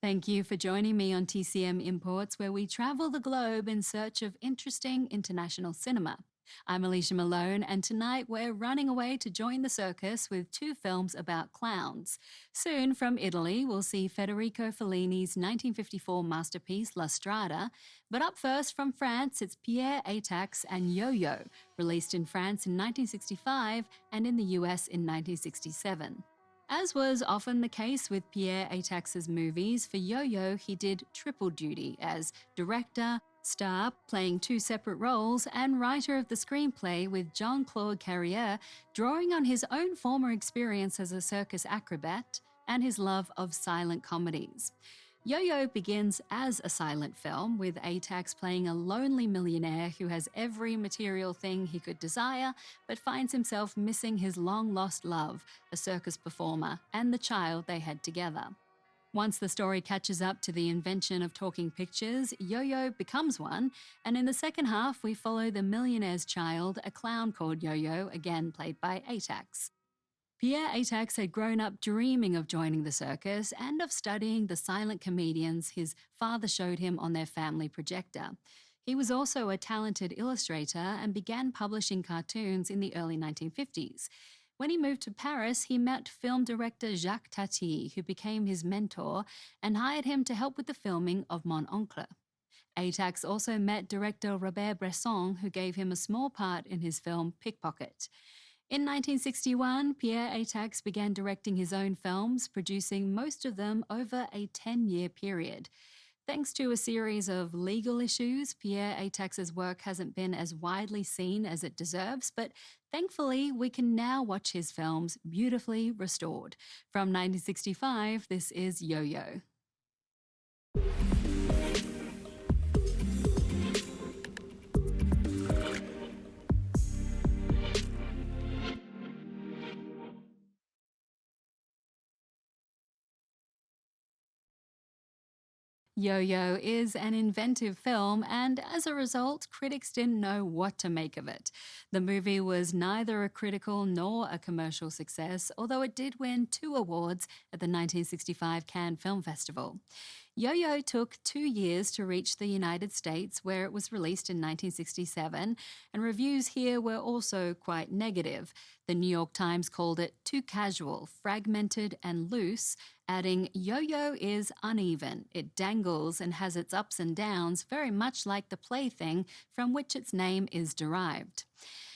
Thank you for joining me on TCM Imports, where we travel the globe in search of interesting international cinema. I'm Alicia Malone, and tonight we're running away to join the circus with two films about clowns. Soon, from Italy, we'll see Federico Fellini's 1954 masterpiece La Strada, but up first from France, it's Pierre Aitax and Yo-Yo, released in France in 1965 and in the US in 1967. As was often the case with Pierre Aitax's movies, for Yo-Yo he did triple duty as director, star, playing two separate roles, and writer of the screenplay, with Jean-Claude Carrière drawing on his own former experience as a circus acrobat and his love of silent comedies. Yo-Yo begins as a silent film, with Aitax playing a lonely millionaire who has every material thing he could desire, but finds himself missing his long-lost love, a circus performer, and the child they had together. Once the story catches up to the invention of talking pictures, Yo-Yo becomes one, and in the second half we follow the millionaire's child, a clown called Yo-Yo, again played by Aitax. Pierre Aitax had grown up dreaming of joining the circus and of studying the silent comedians his father showed him on their family projector. He was also a talented illustrator and began publishing cartoons in the early 1950s. When he moved to Paris, he met film director Jacques Tati, who became his mentor and hired him to help with the filming of Mon Oncle. Aitax also met director Robert Bresson, who gave him a small part in his film Pickpocket. In 1961, Pierre Aitax began directing his own films, producing most of them over a 10-year period. Thanks to a series of legal issues, Pierre Aitax's work hasn't been as widely seen as it deserves, but thankfully we can now watch his films beautifully restored. From 1965, this is Yo-Yo. Yo-Yo is an inventive film, and as a result, critics didn't know what to make of it. The movie was neither a critical nor a commercial success, although it did win 2 awards at the 1965 Cannes Film Festival. Yo-Yo took 2 years to reach the United States, where it was released in 1967, and reviews here were also quite negative. The New York Times called it too casual, fragmented, and loose, adding, "Yo-Yo is uneven. It dangles and has its ups and downs, very much like the plaything from which its name is derived."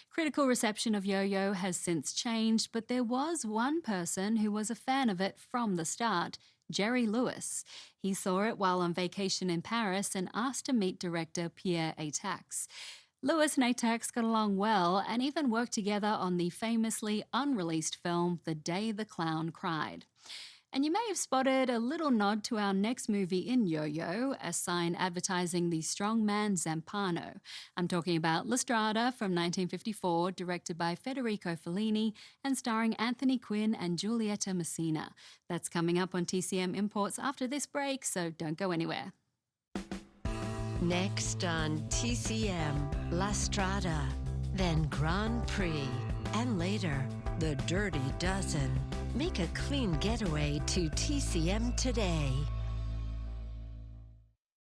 Critical reception of Yo-Yo has since changed, but there was one person who was a fan of it from the start, Jerry Lewis. He saw it while on vacation in Paris and asked to meet director Pierre Aitax. Lewis and Aitax got along well and even worked together on the famously unreleased film The Day the Clown Cried. And you may have spotted a little nod to our next movie in Yo-Yo, a sign advertising the strongman Zampano. I'm talking about La Strada from 1954, directed by Federico Fellini and starring Anthony Quinn and Giulietta Messina. That's coming up on TCM Imports after this break, so don't go anywhere. Next on TCM, La Strada, then Grand Prix, and later, The Dirty Dozen. Make a clean getaway to TCM today.